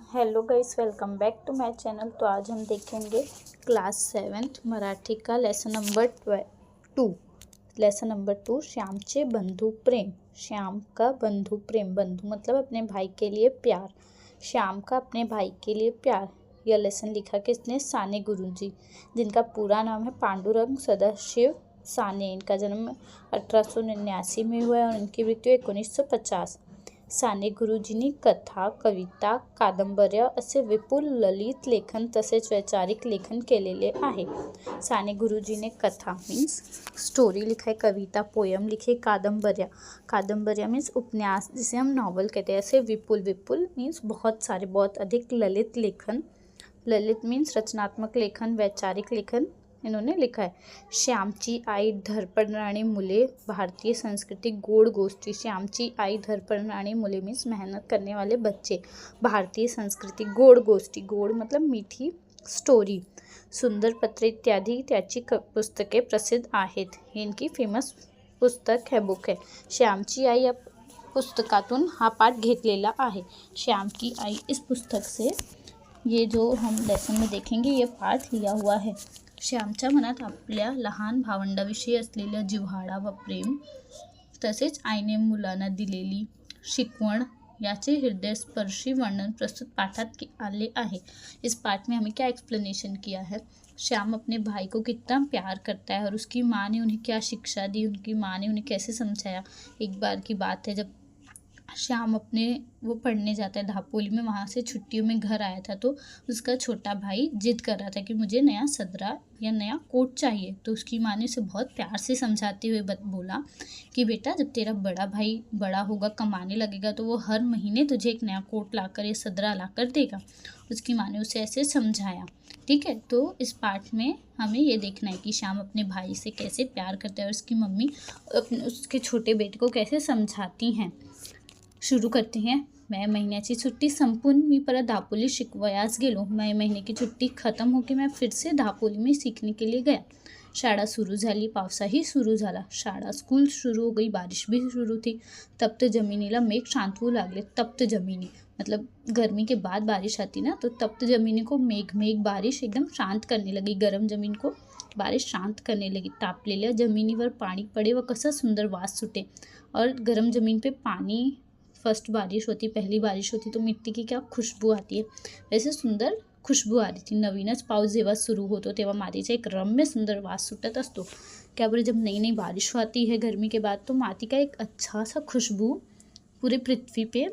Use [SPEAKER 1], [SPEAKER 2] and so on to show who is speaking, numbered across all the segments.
[SPEAKER 1] Hello guys, welcome back to my channel. तो आज हम देखेंगे क्लास 7 मराठी का लेसन नंबर टू श्यामचे बंधु प्रेम। श्याम का बंधु प्रेम, बंधु मतलब अपने भाई के लिए प्यार, श्याम का अपने भाई के लिए प्यार। यह लेसन लिखा किसने? साने गुरुजी, जिनका पूरा नाम है पांडुरंग सदाशिव साने। इनका जन्म 1889 में हुआ है और इनकी मृत्यु 1950। साने गुरुजींनी कथा, कविता, कादंबऱ्या असे विपुल ललित लेखन तसेच वैचारिक लेखन केलेले आहे। साने गुरुजीने कथा मीन्स स्टोरी लिखा है, कविता पोयम लिखे, कादंबऱ्या मीन्स उपन्यास जिसे हम नॉवल कहते हैं। ऐसे विपुल मीन्स बहुत सारे, बहुत अधिक ललित लेखन, ललित मीन्स रचनात्मक लेखन, वैचारिक लेखन इन्होंने लिखा है। श्यामची आई धडपडणारी मुले, भारतीय संस्कृति गोड गोष्टी। श्यामची आई धडपडणारी मुले मीन्स मेहनत करने वाले बच्चे, भारतीय संस्कृति गोड गोष्टी, गोड मतलब मीठी स्टोरी, सुंदर पत्र इत्यादी त्याची पुस्तके प्रसिद्ध आहेत। ही इनकी फेमस पुस्तक है, बुक है। श्यामची आई या पुस्तकातून हा पाठ घेतलेला आहे। श्याम की आई इस पुस्तक से ये जो हम लेसन में देखेंगे ये पाठ लिया हुआ है। श्यामच्या मनात आपल्या लहान भावंडाविषयी असलेला जिव्हाळा व प्रेम तसेच आईने मुलांना दिलेली शिकवण याचे हृदयस्पर्शी वर्णन प्रस्तुत पाठात आले आहे। इस पाठ में हमें क्या एक्सप्लेनेशन किया है? श्याम अपने भाई को कितना प्यार करता है और उसकी माँ ने उन्हें क्या शिक्षा दी, उनकी माँ ने उन्हें कैसे समझाया। एक बार की बात है जब श्याम वो पढ़ने जाता है दापोली में, वहाँ से छुट्टियों में घर आया था तो उसका छोटा भाई जिद कर रहा था कि मुझे नया सदरा या नया कोट चाहिए। तो उसकी माँ ने उसे बहुत प्यार से समझाते हुए बोला कि बेटा जब तेरा बड़ा भाई बड़ा होगा, कमाने लगेगा तो वो हर महीने तुझे एक नया कोट लाकर या सदरा लाकर देगा। उसकी माँ ने उसे ऐसे समझाया। ठीक है, तो इस पाठ में हमें ये देखना है कि श्याम अपने भाई से कैसे प्यार करता है और उसकी मम्मी उसके छोटे बेटे को कैसे समझाती हैं। सुरू करते हैं। मे महिन्याची सुट्टी संपून मी परत दापोली शिकवयास गेलो। मे महीने की छुट्टी खत्म होकर मैं फिर से दापोली में सीखने के लिए गया। शाळा सुरू झाली, पावसाही सुरू झाला। शाळा स्कूल शुरू हो गई, बारिश भी शुरू थी। तप्त जमिनीला मेघ शांत होऊ लागले। तप्त जमिनी मतलब गर्मी के बाद बारिश आती ना, तो तप्त जमिनी को मेघ बारिश एकदम शांत करने लगी। गर्म जमीन को बारिश शांत करने लगी। तापलेल्या जमिनीवर पाणी पडे व कसा सुंदर वास सुटे। और गर्म जमीन पे पानी फर्स्ट बारिश होती, पहली बारिश होती तो मिट्टी की क्या खुशबू आती है, वैसे सुंदर खुशबू आ रही थी। नवीनच पाऊस जेव्हा सुरू होतो तेव्हा मातीचा एक रम्य सुंदर वास सुटत असतो। क्या बोले, जब नई नई बारिश आती है गर्मी के बाद तो माटी का एक अच्छा सा खुशबू पूरे पृथ्वी पे,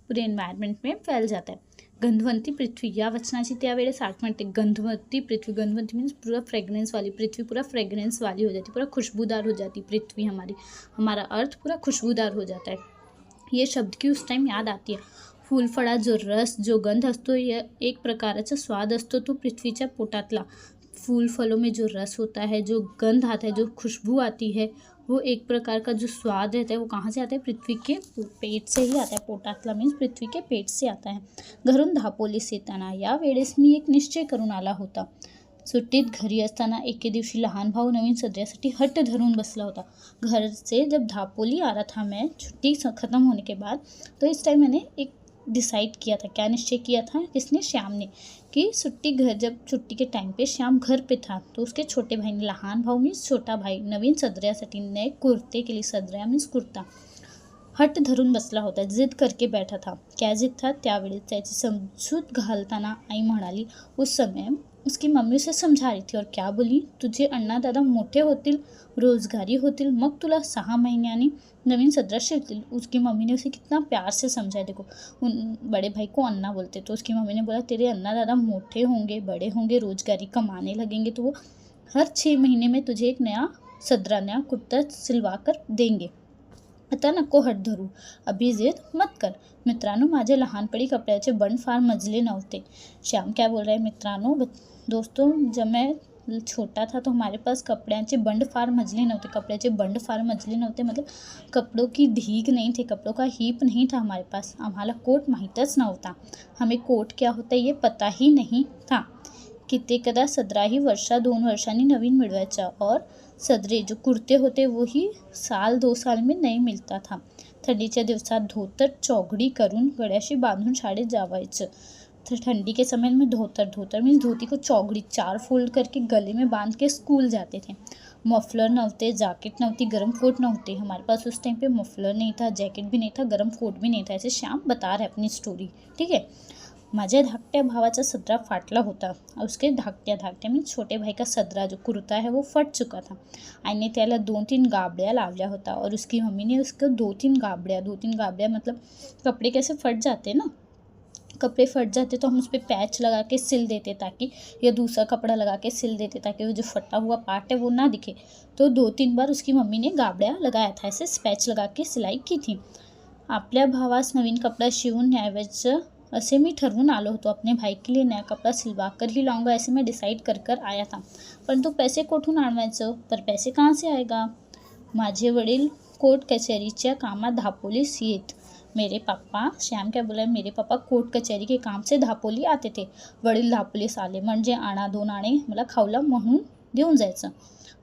[SPEAKER 1] पूरे एन्वायरमेंट में फैल जाता है। गंधवंती पृथ्वी या वचनाची त्यावेळेस आठवण येते। गंधवंती पृथ्वी, गंधवंती मीन्स पूरा फ्रेग्रेंस वाली पृथ्वी, पूरा फ्रेग्रेंस वाली हो जाती, पूरा खुशबूदार हो जाती पृथ्वी हमारी, हमारा अर्थ पूरा खुशबूदार हो जाता है। ये शब्द की उस टाइम याद आती है। फूलफळा जो रस, जो गंध असतो, यह एक प्रकारचा स्वाद असतो तो पृथ्वीच्या पोटातला। फूल फलों में जो रस होता है, जो गंध आता है, जो खुशबू आती है, वो एक प्रकार का जो स्वाद रहता है वो कहाँ से आता है? पृथ्वी के पेट से ही आता है। पोटातला मीन्स पृथ्वी के पेट से आता है। घरून दापोलीस येताना या वेळेस मी एक निश्चय करून आला होता। सुट्टीत घरी असताना एके दिवशी लहान भाऊ नवीन सदऱ्यासाठी हट्ट धरून बसला होता। घर से जब दापोली आ रहा था मैं, छुट्टी ख़त्म होने के बाद, तो इस टाइम मैंने एक डिसाइड किया था। क्या निश्चय किया था? किसने? श्याम ने। कि जब छुट्टी के टाइम पे श्याम घर पे था तो उसके छोटे भाई ने, लहान भाऊ मीन्स छोटा भाई, नवीन सदऱ्यासाठी नए कुर्ते के लिए, सदऱ्या मीन्स कुर्ता, हट्ट धरून बसला होता, जिद करके बैठा था। क्या जिद था? त्यावेळेस त्याची समजूत घालताना आई म्हणाली, उस समय उसकी मम्मी उसे समझा रही थी और क्या बोली, तुझे अण्णा दादा मोठे होतील, रोजगारी होतील, मग तुला 6 महिन्यांनी नवीन सदरा शिवतील। उसकी मम्मी ने उसे कितना प्यार से समझाया। देखो, उन बड़े भाई को अन्ना बोलते, तो उसकी मम्मी ने बोला तेरे अन्ना दादा मोटे होंगे, बड़े होंगे, रोजगारी कमाने लगेंगे तो वो हर 6 महीने में तुझे एक नया सदरा, नया कुर्ता सिलवा कर देंगे। आता नको हट धरू, अभी जिद मत कर। मित्रांनो, माझे लहानपणी कपड्याचे बंड फार मजले नव्हते। श्याम क्या बोल रहा है? मित्रांनो, दोस्तों, जब मैं छोटा था तो हमारे पास कपड्यांचे बंड फार मजले नव्हते। कपड्याचे बंड फार मजले नव्हते मतलब कपड़ों की ढीग नहीं थी, कपड़ों का हीप नहीं था हमारे पास। आम्हाला कोट माहीतच नव्हता। हमें कोट क्या होता है ये पता ही नहीं था। कित्येकदा सदराही 1-2 वर्षांनी नवीन मिळवायचा और सदरे जो कुर्ते होते वही 1-2 साल में नए मिलता था। थंडीच्या दिवसात धोतर चौघडी करून गळ्याशी बांधून शाळेत जावायचं। ठंडी के समय में धोतर मीन्स धोती को चौगड़ी 4 फोल्ड करके गले में बांध के स्कूल जाते थे। मफलर नव्हते, जैकेट नव्हती, गर्म कोट नव्हते। हमारे पास उस टाइम पे मफलर नहीं था, जैकेट भी नहीं था, गर्म कोट भी नहीं था। ऐसे श्याम बता रहा है अपनी स्टोरी, ठीक है। माझ्या धाकट्या भावाचा सदरा फाटला होता और उसके धाकट्या मीन्स छोटे भाई का सदरा जो कुर्ता है वो फट चुका था। आईने त्याला 2-3 गाबड्या लावल्या होता और उसकी मम्मी ने उसको 2-3 गाबड्या मतलब कपड़े कैसे फट जाते हैं ना, कपड़े फट जाते तो हम उस पर पैच लगा के सिल देते ताकि, या दूसरा कपड़ा लगा के सिल देते ताकि वो जो फटा हुआ पार्ट है वो ना दिखे। तो 2-3 बार उसकी मम्मी ने गाबड्या लगाया था, ऐसे पैच लगा के सिलाई की थी। आपल्या भावास नवीन कपडा शिवून न्यायचं असे मी ठरवून आलो होतो। अपने भाई के लिए नया कपड़ा सिलवा कर ही लाऊंगा ऐसे मैं डिसाइड कर आया था। परंतु पैसे कोठून आणवायचं, पर पैसे कहाँ से आएगा। माझे वडील कोर्ट कचहरीच्या कामात धापोलीस येत। मेरे पापा, श्याम क्या बोला, मेरे पापा कोर्ट कचहरी के काम से धापोली आते थे। वडील धापोलीस आले म्हणजे आणा 2 आणे मला खाऊला म्हणून देऊन जायचं।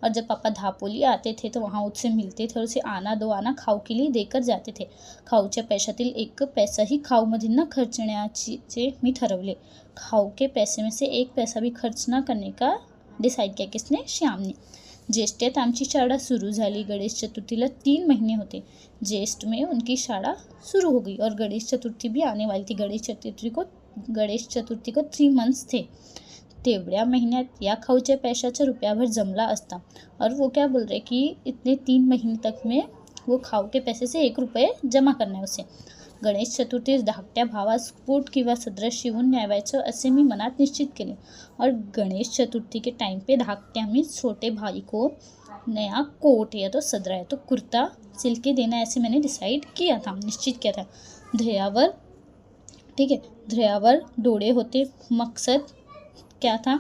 [SPEAKER 1] और जब पापा धापोली आते थे तो वहाँ उससे मिलते थे और उसे आना 2 आना खाऊ के लिए देकर जाते थे। खाऊच्या पैशातील 1 पैसाही खाऊमध्ये न खर्चण्याचे मी ठरवले। खाऊ के पैसे में से 1 पैसा भी खर्च न करने का डिसाइड किया। किसने, श्याम ने। ज्येष्ठात आमची शाळा सुरू झाली। गणेश चतुर्थीला 3 महीने होते। ज्येष्ठ में उनकी शाळा शुरू हो गई और गणेश चतुर्थी भी आने वाली थी। गणेश चतुर्थी को 3 मंथ्स थे। तेवढ्या महिन्यात या खाऊच्या पैशाचा रुपयाभर जमला असता। और वो क्या बोल रहे कि इतने 3 महीने तक में वो खाऊ के पैसे से 1 रुपये जमा करना है उसे। गणेश चतुर्थीस धाकट्या भावास कोट किंवा सदरा शिवून न्यावायचं असे मी मनात निश्चित केले। और गणेश चतुर्थी के टाइम पे धाकट्या में छोटे भाई को नया कोट या तो सदरा या तो कुर्ता सिल के देना ऐसे मैंने डिसाइड किया था, निश्चित किया था। ध्येयावर, ठीक है, ध्येयावर डोळे होते। मकसद क्या था,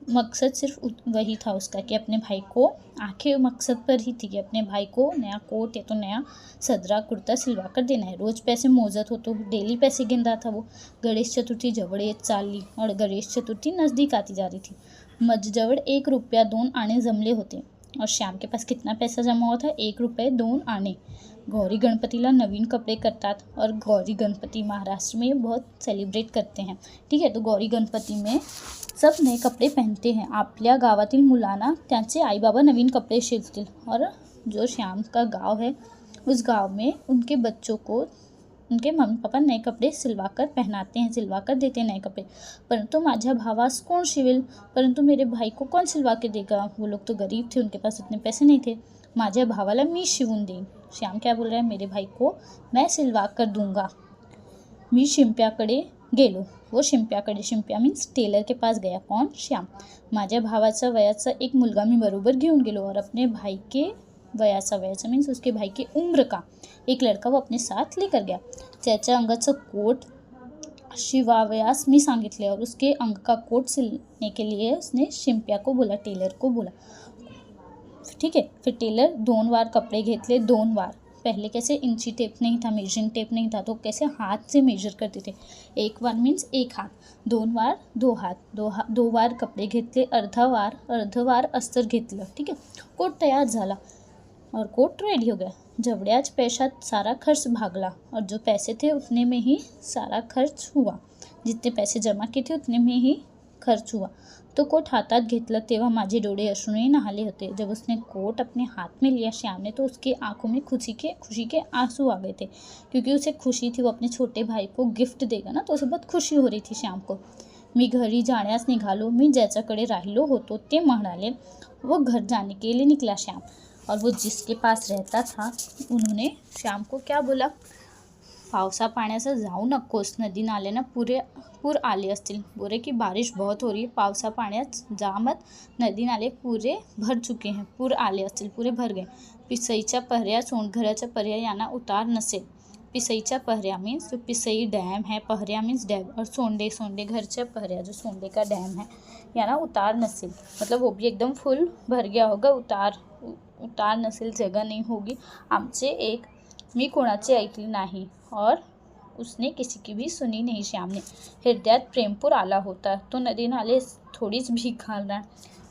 [SPEAKER 1] मकसद सिर्फ वही था उसका कि अपने भाई को, आंखें मकसद पर ही थी कि अपने भाई को नया कोट या तो नया सदरा कुर्ता सिलवा कर देना है। रोज़ पैसे मोजत हो तो डेली पैसे गिन रहा था वो। गणेश चतुर्थी जवळ येत चालली और गणेश चतुर्थी नज़दीक आती जा रही थी। माझ्याजवळ 1 रुपया 2 आणे जमले होते और श्याम के पास कितना पैसा जमा हुआ था, 1 रुपये 2 आणे। गौरी गणपतिला नवीन कपड़े करतात और गौरी गणपति महाराष्ट्र में बहुत सेलिब्रेट करते हैं, ठीक है। तो गौरी गणपति में सब नए कपड़े पहनते हैं। आपल्या गावातील मुलांना त्यांचे आई बाबा नवीन कपड़े शिवतील और जो श्याम का गांव है उस गांव में उनके बच्चों को उनके मम्मी पापा नए कपड़े सिलवा कर पहनाते हैं, सिलवा कर देते हैं नए कपड़े। परंतु माझ्या भावास कौन शिवेल, परंतु मेरे भाई को कौन सिलवा के देगा, वो लोग तो गरीब थे, उनके पास इतने पैसे नहीं थे। माझ्या भावाला मी शिवून देईन। श्याम क्या बोल रहा है, मेरे भाई को मैं सिलवा कर दूंगा। मी शिंप्याकडे गेलो। वो शिंप्या मीन्स टेलर के पास गया। कौन, श्याम। माझ्या भावाचा वयाचा एक मुलगा मी बरोबर घेऊन गेलो और अपने भाई के वयाचा मीन्स उसके भाई की उम्र का एक लड़का वो अपने साथ लेकर गया। त्याच्या अंगाचं कोट शिवावयास मी सांगितले और उसके अंग का कोट सिलने के लिए उसने शिंप्या को बोला, टेलर को बोला, ठीक है। फिर टेलर 2 बार कपड़े घेतले, 2 बार। पहले कैसे इंची टेप नहीं था, मेजरिंग टेप नहीं था, तो कैसे हाथ से मेजर करते थे। 1 बार मीन्स 1 हात, 2 बार 2 हात, 2 बार कपडे घेतले, अर्ध वार अस्तर घेतलं, ठीक है। कोट तयार झाला और कोट रेडी हो गया। जवळ्याच पैशात सारा खर्च भागला और जो पैसे थे उतने में ही सारा खर्च हुआ। जितने पैसे जमा किए थे उतने में ही खर्च हुआ। तो कोट हातात घेतलं तेव्हा माझे डोळे अश्रूने नहाले होते। जब उसने कोट अपने हाथ में लिया श्याम ने, तो उसके आंखों में खुशी के आंसू आ गए थे, क्योंकि उसे खुशी थी वो अपने छोटे भाई को गिफ्ट देगा ना, तो उसे बहुत खुशी हो रही थी श्याम को। मी घरी जाण्यास निघालो। मी ज्याच्याकडे राहिलो होतो ते म्हणाले। वो घर जाने के लिए निकला श्याम, और वो जिसके पास रहता था उन्होंने श्याम को क्या बोला, पावसा पाण्याचं जाऊ नकोस, नदी नाल्यानं पूर आले असतील। बोले की बारिश बहुत हो रही है, पावसा पाण्यात जा मत, नदी नाले पूरे भर चुके हैं, पूर आले असतील, पूरे भर गए। पिसईच्या पहऱ्या सोंडघराच्या पहऱ्या यांना उतार नसेल। पिसईच्या पहऱ्या मीन्स जो पिसई डैम है, पहऱ्या मीन्स डैम, और सोंडे घरच्या पहऱ्या जो सोंडे का डैम है यांना उतार नसेल, मतलब वो भी एकदम फुल भर गया होगा, उतार नसेल, जगह नहीं होगी। आमचे एक मी कोणाचे ऐकले नाही और उसने किसी की भी सुनी नहीं। श्याम ने हृदयात प्रेमपूर आला होता, तो नदी नाले थोड़ीच भीख घालना।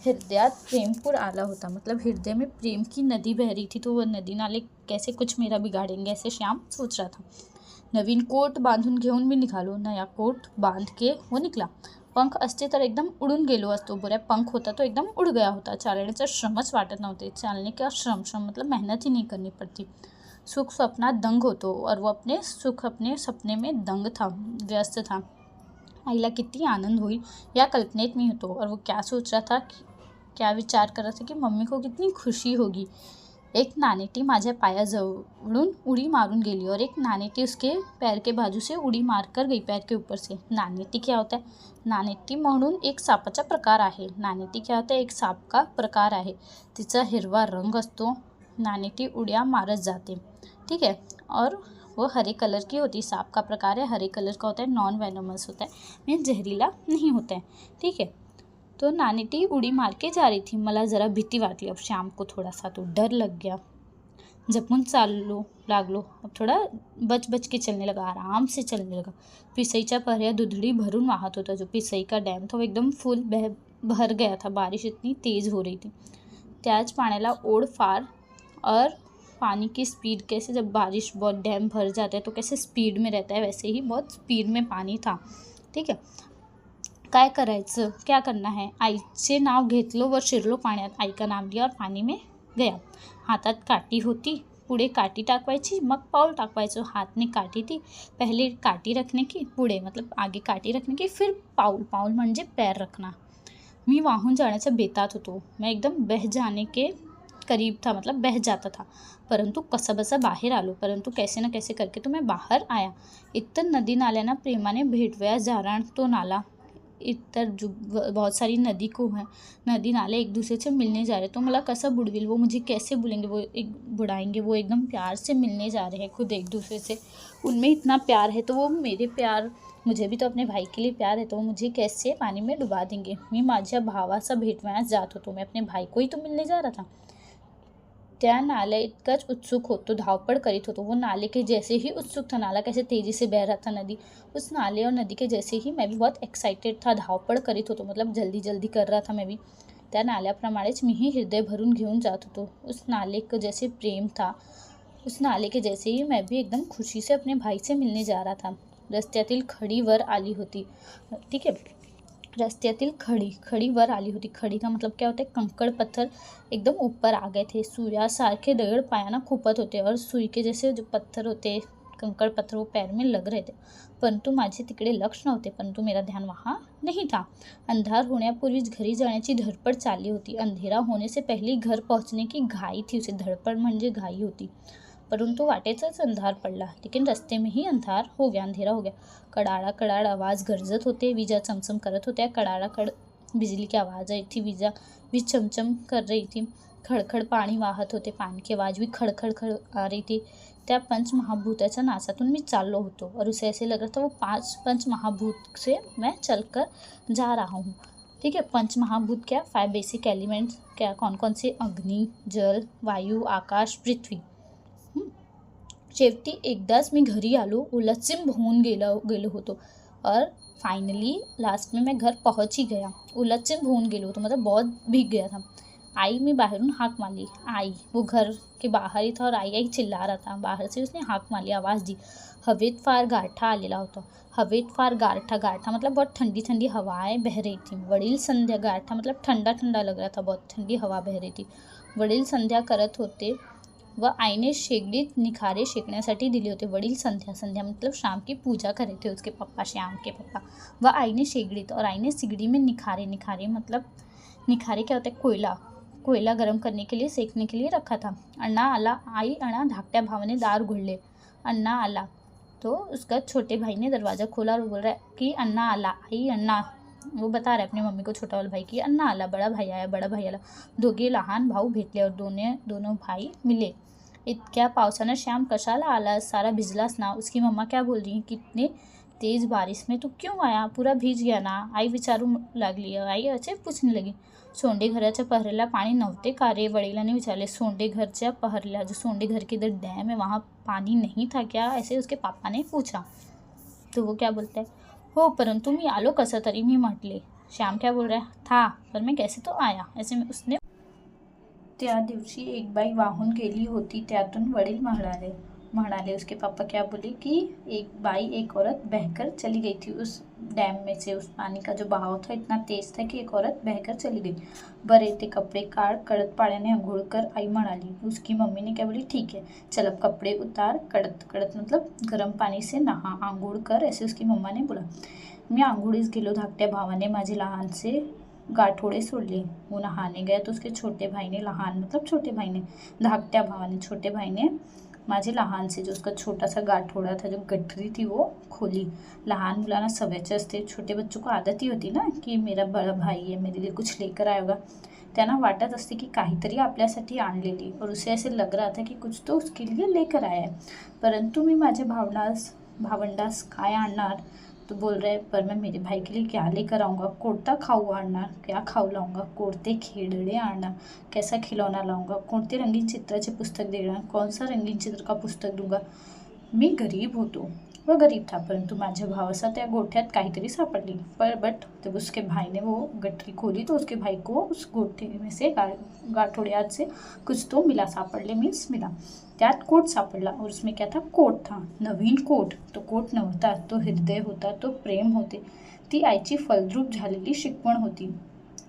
[SPEAKER 1] हृदयात प्रेमपूर आला होता मतलब हृदय में प्रेम की नदी बह रही थी, तो वह नदी नाले कैसे कुछ मेरा बिगाड़ेंगे, ऐसे श्याम सोच रहा था। नवीन कोट बांधून घेऊन मी निघालो. नया कोट बांध के वो निघाला. पंख असते तर एकदम उडून गेलो असतो. बुरा पंख होता तो एकदम उड़ गया होता. चालण्याचा श्रमच वाटत नव्हते. चालने का श्रम मतलब मेहनत ही नहीं करनी पड़ती. सुख स्वप्नात दंग होतो और वो अपने सुख अपने सपने में दंग था, व्यस्त था. आईला किती आनंद होईल या कल्पनेत मी होतो. और वो क्या सोच रहा था, क्या विचार कर रहा था कि मम्मी को कितनी खुशी होगी. एक नानेटी माझ्या पायाजवळून उडी मारून गेली और एक नानेटी उसके पैर के बाजू से उडी मार कर गई, पैर के ऊपर से. नानेटी क्या होता है? नानेटी म्हणून एक सापाचा प्रकार आहे. नानेटी क्या होता है? एक साप का प्रकार आहे. तिचा हिरवा रंग असतो. नानेटी उड्या मारत जाते. ठीक है. और वो हरे कलर की होती. सांप का प्रकार है, हरे कलर का होता है, नॉन वेनमस होता है, मीन्स जहरीला नहीं होता है. ठीक है. तो नानेटी उड़ी मार के जा रही थी. मला जरा भीती वाटली. अब श्याम को थोड़ा सा तो डर लग गया. जपून चालू लागलो. अब थोड़ा बच बच के चलने लगा, आराम से चलने लगा. पिसईच्या पर्या दुधड़ी भरून वाहत होता. जो पिसई का डैम था वो एकदम फुल भर गया था. बारिश इतनी तेज़ हो रही थी. त्याच पाण्याला ओढ फार और पानी की स्पीड कैसे, जब बारिश बहुत डैम भर जाता है तो कैसे स्पीड में रहता है, वैसे ही बहुत स्पीड में पानी था. ठीक है. काय करायचं, क्या करना है. आईचे नाव घेतलो वर शिरलो पाण्यात. आई का नाम लिया और पानी में गया. हातात काठी होती. पुढे काठी टाकवायची, मग पाऊल टाकवायचो. हाथ में काठी थी, पहले काठी रखने की, पुढे मतलब आगे काठी रखने की, फिर पाऊल. पाऊल म्हणजे पैर रखना. मी वाहून जाण्याच्या बेतात होतो. मैं एकदम बह जाने के करीब था, मतलब बह जाता था. परंतु कसाबसा बाहेर आलो. परंतु कैसे न कैसे करके तो मैं बाहर आया. इतर नदी नाल्याना प्रेमाने भेटवया जारण तो नाला. इतर जो बहुत सारी नदी को है, नदी नाले एक दूसरे से मिलने जा रहे. तो मला कसा बुडविल, वो मुझे कैसे बुलेंगे, वो एक बुड़ाएंगे. वो एकदम प्यार से मिलने जा रहे हैं खुद एक दूसरे से. उनमें इतना प्यार है तो वो मेरे प्यार, मुझे भी तो अपने भाई के लिए प्यार है, तो वो मुझे कैसे पानी में डुबा देंगे. मी माझ्या भावाचा भेटवयास जात होतो. मैं अपने भाई को ही तो मिलने जा रहा था. त्या नाले इतकाच उत्सुक होतो, धावपळ करीत होतो. वो नाले के जैसे ही उत्सुक था. नाला कैसे तेज़ी से बह रहा था नदी, उस नाले और नदी के जैसे ही मैं भी बहुत एक्साइटेड था, धावपळ करीत होतो, मतलब जल्दी जल्दी कर रहा था मैं भी. त्या नाल्याप्रमाणेच मीही हृदय भरून घेऊन जात होतो. उस नाले को जैसे प्रेम था, उस नाले के जैसे ही मैं भी एकदम खुशी से अपने भाई से मिलने जा रहा था. रस्त्यातील खडी वर आली होती. ठीक है. रस्त्यातील खड़ी वर आली होती. खड़ी का मतलब क्या होता है, कंकड़ पत्थर एकदम ऊपर आ गए थे. सूर्यासारखे दगड पायाना खुपत होते और सुई के जैसे जो पत्थर होते, कंकड़ पत्थर, वो पैर में लग रहे थे. परंतु माझे तिकडे लक्ष नव्हते. परंतु मेरा ध्यान वहाँ नहीं था. अंधार होण्यापूर्वीच घरी जाण्याची धडपड चालली होती. अंधेरा होने से पहले घर पहुँचने की घाई थी उसे. धडपड म्हणजे घाई होती. परंतु वाटेचाच अंधार पडला. लेकिन रस्ते में ही अंधार हो गया, अंधेरा हो गया. कडाड़ा आवाज़ गरजत होते. विजा चमचम करत होत्या. कडाड़ा बिजली की आवाज़ आई थी. वीज चमचम कर रही थी. खड़खड़ पाणी वाहत होते. पानी की आवाज़ भी खड़खड़ आ रही थी. त्या पंचमहाभूताच्या नासातून मी चाललो होतो. और उसे ऐसे लग रहा था वो 5 पंचमहाभूत से मैं चलकर जा रहा हूँ. ठीक है. पंचमहाभूत क्या, 5 बेसिक एलिमेंट्स क्या, कौन कौन से, अग्नि, जल, वायू, आकाश, पृथ्वी. शेवटी एकदाच मी घरी आलो. उलचिंब होऊन गेलो होतो. और फाइनली लास्ट में मैं घर पहुंच ही गया. उलचिंब होऊन गेलो होतो मतलब बहुत भीग गया था. आई मी बाहेरून हाक मारली. आई, वो घर के बाहर ही था और आई चिल्ला रहा था. बाहर से उसने हाक मारली, आवाज़ दी. हवेत फार गारठा आलेला होता. हवेत फार गारठा मतलब बहुत ठंडी ठंडी हवाएं बह रही थी. वडील संध्या, गारठा मतलब ठंडा ठंडा लग रहा था, बहुत ठंडी हवा बह रही थी. वडील संध्या करत होते व आईने शेगडीत निखारे शेकण्यासाठी दिले होते. वडील संध्या मतलब शाम की पूजा कर रहे थे उसके पप्पा, श्याम के पप्पा. व आईने शेगडीत, और आईने सिगड़ी में निखारे मतलब निखारे क्या होता है, कोयला गर्म करने के लिए, सेकने के लिए रखा था. अण्णा आला. आई अण्णा धाकट्या भावाने दार उघडले. अण्णा आला. तो उसका छोटे भाई ने दरवाज़ा खोला और बोल रहा है कि अण्णा आला. आई अण्णा, वो बता रहा है अपनी मम्मी को, छोटा वाला भाई, की अण्णा आला, बड़ा भाई आला. दोघे लहान भाऊ भेटले और दोनों भाई मिले. इतक्या पावसानं श्याम कशाला आला, सारा भिजलास ना. उसकी मम्मा क्या बोल रही है, कितने तेज़ बारिश में तू क्यों आया, पूरा भीज गया ना. आई विचारू लागली. आई अच्छे पूछने लगी. सोंडे घराच्या पहरेला पाणी नव्हते का रे, वडिलांनी विचारले. सोंडे घरच्या पहरेला, जो सोंडे घर के इधर डैम है वहाँ पानी नहीं था क्या, ऐसे उसके पापा ने पूछा. तो वो क्या बोलता है, हो परंतु मी आलो कसं तरी, मी म्हटले. श्याम क्या बोल रहा है, था पर मैं कैसे तो आया, ऐसे में उसने. त्या दिवशी एक बाई वाहून गेली होती. त्यातून वडील म्हणाले, म्हणाले। उसके पापा क्या बोले कि एक बाई एक औरत बहकर चली गई थी उस डैम में से। उस पानी का जो बहाव था इतना तेज था की एक औरत बहकर चली गई। बरे ते कपडे काढ, कडक पाण्याने आंघोळ कर, आई म्हणाली। उसकी मम्मी ने क्या बोली, ठीक है चल अब कपड़े उतार, कडक कडक मतलब गर्म पानी से नहा, आंघोळ कर, ऐसे उसकी मम्मा ने बोला। मी आंघोळीस गेलो, धाकट्या भावाने माझे लहानसे गाठोडे सोडले। वो नहाने गया तो उसके छोटे भाई ने, लहान मतलब छोटे भाई ने, धाकट्या भावाने छोटे भाई ने माझे लहान से जो उसका छोटा सा गाठोड़ा था, जो गठरी थी वो खोली। लहान मुलांना सवयच असते, छोटे बच्चों को आदत ही होती ना की मेरा बड़ा भाई है, मेरे लिए कुछ लेकर आया होगा। त्यांना वाटत असते की काहीतरी आपल्यासाठी आणलेली, और उसे ऐसे लग रहा था कि कुछ तो उसके लिए लेकर आया है। परंतु मी माझ्या भावंडास काय आणणार, तो बोल रहे पर मैं मेरे भाई के लिए क्या लेकर आऊँगा, कोणता खाऊ आणणार, क्या खाऊ लाऊंगा, कोणते खेळणे आणणार, कैसा खिलौना लाऊंगा, कोणते रंगीन चित्राचे पुस्तक देणार, कौन सा रंगीन चित्र का पुस्तक दूंगा। मी गरीब होतो, वह गरीब था, परंतु माझ्या भावासा त्या गोठ्यात काहीतरी सापडली। बट जब उसके भाई ने वो गठरी खोली तो उसके भाई को उस गोठे में से गाठोड्यात से कुछ तो मिला, सापडले मीन्स मिला। त्यात कोट सापडला, और उसमें क्या था, कोट था, नवीन कोट। तो कोट नव्हता, तो हृदय होता, तो प्रेम होते, ती आईची फलद्रूप झालेली शिकवण होती।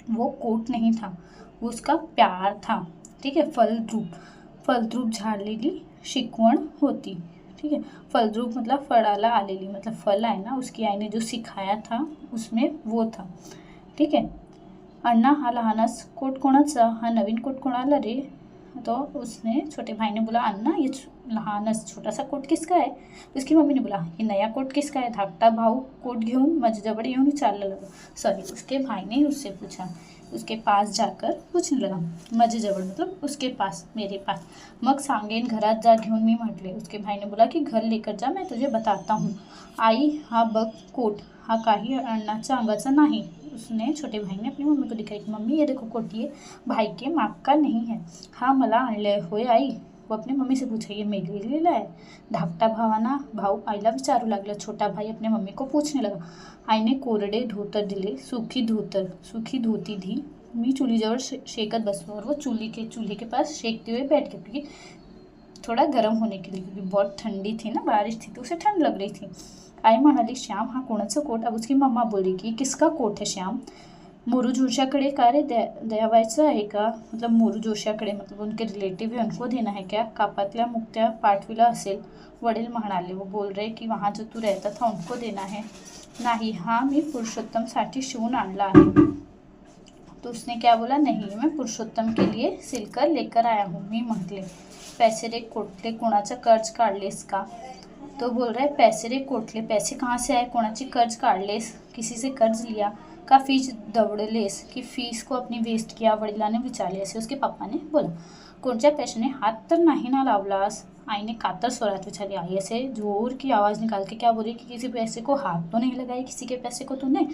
[SPEAKER 1] वो कोट नहीं था, वो उसका प्यार था। ठीक है, फलद्रूप झालेली शिकवण होती। ठीक है, फलद्रूप मतलब फळाला आलेली, मतलब फल आहे ना, उसकी आई ने जो सिखाया था उसमें वो था। ठीक है, अण्णा हा लहानस कोट कोणाचा, हा नवीन कोट कोणाला रे। तो उसने छोटे भाई ने बोला, अन्ना ये लहानस छोटा सा कोट किसका है। उसकी मम्मी ने बोला, ये नया कोट किसका है। धाकटा भाऊ कोट घेऊन माझ्याजवळ येऊन विचारला लगा, सॉरी उसके भाई ने उससे पूछा, उसके पास जाकर पूछने लगा, माझ्याजवळ मतलब उसके पास, मेरे पास। मग सांगेन घरात जा घेऊन, मी म्हटले। उसके भाई ने बोला कि घर लेकर जा, मैं तुझे बताता हूँ। आई हा बघ कोट, हा काही अण्णाच्या अंगाचा नाही। उसने छोटे भाई ने अपनी मम्मी को दिखाई कि मम्मी ये देखो कोट, ये भाई के माप का नहीं है, हा मला आणले होय आई। वो अपनी मम्मी से पूछा, ये मेरे लिए लाया है। धाकटा भाऊ आईला विचारू लागला, छोटा भाई अपने मम्मी को पूछने लगा। आईने कोरडे धोतर दिले, सूखी धोती दी। मी चूल्हीजवळ शेकत बसलो, और वो चूल्हे के पास शेकते हुए बैठ गए, क्योंकि थोड़ा गर्म होने के लिए, क्योंकि बहुत ठंडी थी ना, बारिश थी तो उसे ठंड लग रही थी। आई म्हणाली, श्याम हा कोणाचा कोट। अब उसकी मम्मा बोली की किसका कोट है श्याम। मोरू जोशाकडे का रे, द्यावायचं आहे का, मतलब मोरू जोशाकडे मतलब उनके रिलेटिव है, उनको देना है क्या, कापातल्या मुक्त्या पाठविला असेल। वडील म्हणाले, वो बोल रहे कि वहाँ जो तू रहता था उनको देना है। नाही, हाँ मी पुरुषोत्तमसाठी शिवून आणला आहे। तो उसने क्या बोला, नहीं मैं पुरुषोत्तम के लिए सिलकर लेकर आया हूँ। मी म्हटले, पैसे रे कोटले, कोणाचं कर्ज काढलेस का। तो बोल रहा है, पैसे रे कोटले, पैसे कहाँ से आए, कोणाची कर्ज काढलेस, किसी से कर्ज लिया का, फीस दवडलेस की फीस को अपनी वेस्ट किया, वडिलांने विचारले, ऐसे उसके पापा ने बोला। कोणत्या पैशाने, हात तर नाही ना लावलास। आई ने कातर स्वरात विचारी। आई ऐसे जोर की आवाज़ निकाल के क्या बोली कि किसी पैसे को हाथ तो नहीं लगाई, किसी के पैसे को तूने।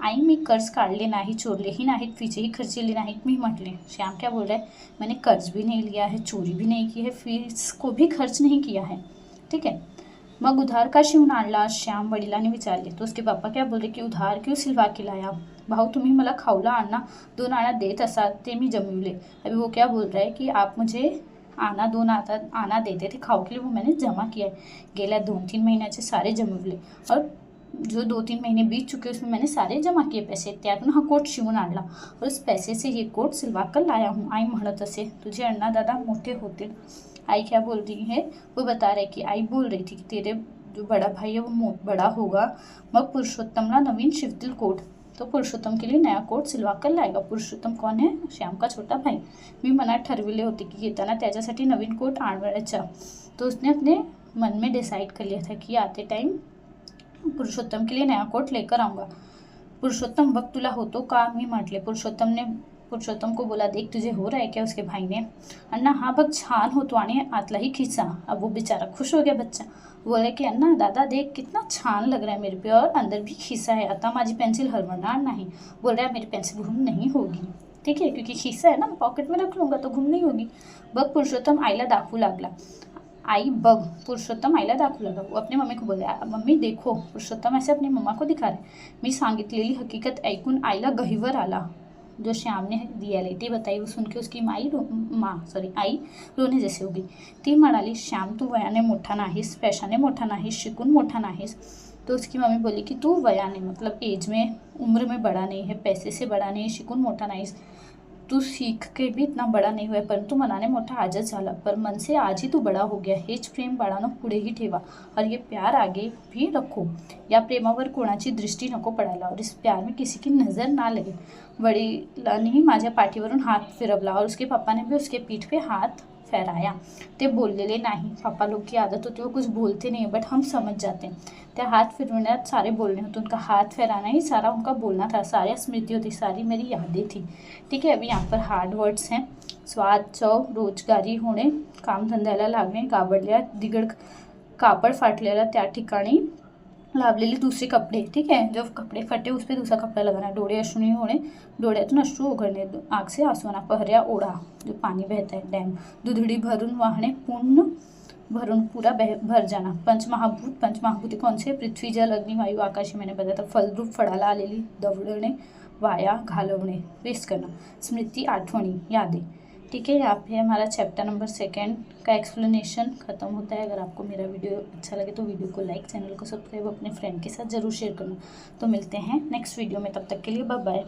[SPEAKER 1] आई मी कर्ज काढले नाही, चोरलेही नाहीत, फीचेही खर्चले नाहीत। मी म्हटले, श्याम क्या बोल रहा है, मैंने कर्ज भी नहीं लिया है, चोरी भी नहीं की है, फीस को भी खर्च नहीं किया है। ठीक है, मग उधार का शिवून आणला, श्याम वडिलांनी विचारले। तो उसके पापा क्या बोल रहे कि उधार क्यों सिलवा के लाया। भाऊ तुम्ही मला खाऊला आणा 2 आणा देत असाल, ते मी जमविले। अभी वो क्या बोल रहा है कि आप मुझे आना 2 आना देते थे खाऊ के लिए, वो मैंने जमा किया है। गेल्या 2-3 महीन्याचे सारे जमविले, और जो 2-3 महीने बीत चुके उसमें मैंने सारे जमा किए पैसे, त्यातून हा कोट शिवून आणला, और उस पैसे से ये कोट सिलवा कर लाया हूँ। आई म्हणत असे, तुझे अण्णा दादा मोठे होतील। आई क्या बोल रही है, वो बता रहे कि आई बोल रही थी कि तेरे जो बड़ा भाई है वो बड़ा होगा, मग पुरुषोत्तमला नवीन शिवतील कोट, तो पुरुषोत्तम के लिए नया कोट सिलवा कर लाएगा। पुरुषोत्तम कौन है, श्याम का छोटा भाई। मी मनात ठरविले होते की येताना त्याच्यासाठी नवीन कोट आणवायचा। तो उसने अपने मन में डिसाइड कर लिया था कि आते टाइम पुरुषोत्तम के लिए नया कोट लेकर आऊँगा। पुरुषोत्तम बघ तुला होतो का, मी म्हटले। पुरुषोत्तम को बोला, देख तुझे हो रहा है क्या, उसके भाई ने। अन्ना हाँ बघ छान होतो, आणि आतलाही खिसा। अब वो बेचारा खुश हो गया बच्चा, बोले कि अन्ना दादा देख कितना छान लग रहा है मेरे पे, और अंदर भी खिसा है, आता माझी पेंसिल हरवणार नहीं। बोल रहा है मेरी पेंसिल गुम नहीं होगी, ठीक है, क्योंकि खिसा है ना, पॉकेट में रख लूँगा तो गुम नहीं होगी। बघ पुरुषोत्तम आईला दाखवू लागला। आई बघ, पुरुषोत्तम आईला दाखवू लगा। वो अपनी मम्मी को बोले, मम्मी देखो, पुरुषोत्तम ऐसे अपनी मम्मा को दिखा रहे। मी सांगितलेली हकीकत ऐकून आईला गहिवर आला। जो श्याम ने रियलिटी बताई वो सुन के उसकी आई रोने जैसे हो गई. ती म्हणाली, श्याम तू वयाने मोठा नाहीस, पैशाने मोठा नाहीस, शिकून मोठा नाहीस. तो उसकी मम्मी बोली कि तू वयाने मतलब एज में, उम्र में बड़ा नहीं है, पैसे से बड़ा नहीं, शिकून मोठा नाहीस, तू सीख के भी इतना बड़ा नाही होय, परंतु मनाने मोठा आजच झाला, पर मन से आज ही तू बड़ा हो गया. हेच प्रेम बाळानं पुढेही ठेवा और ये प्यार आगे भी रखो. या प्रेमावर कोणाची दृष्टी नको पडायला और इस प्यार में किसी की नज़र ना लगे. वडिलांनीही माझ्या पाठीवरून हात फिरवला और उसके पापा ने भी उसके पीठ पे हाथ फहराया. ते बोललेले नाही. पापा लोग की आदत होती है वो कुछ बोलते नहीं है, बट हम समझ जाते हैं. त्या हाथ फिरवण्यात सारे बोलने होते, उनका हाथ फहराना ही सारा उनका बोलना था. सारी स्मृति होती, सारी मेरी यादें थी. ठीक है. अभी यहाँ पर हार्ड वर्ड्स हैं. स्वाद, चव, रोजगारी होणे, कामधंद्याला लागणे, गाबडल्या दिगड कापड फाटलेला त्या ठिकाणी लावलेले दूसरे कपडे. ठीक है. जो कपडे फटे उस पर दूसरा कपड़ा लगाना. डोळे अश्रुनी होणे, डोळ्यातून अश्रू उघडणे, आग से आंसुआना. पहऱ्या ओढा, जो पानी बहता है, डैम. दुधड़ी भरून वाहणे, पूर्ण भरून पूरा भर जाना. पंचमहाभूत कौन से? पृथ्वी, जल, अग्नि, वायु, आकाश. मैंने बताया था. फलरूप फळाला आलेली दवडणे, वाया घालवणे, वेस्ट करना. स्मृति, आठवणी, यादें. ठीक है. यहाँ पे हमारा चैप्टर नंबर 2 का एक्सप्लेनेशन ख़त्म होता है. अगर आपको मेरा वीडियो अच्छा लगे तो वीडियो को लाइक, चैनल को सब्सक्राइब, अपने फ्रेंड के साथ ज़रूर शेयर करना. तो मिलते हैं नेक्स्ट वीडियो में. तब तक के लिए बाय बाय.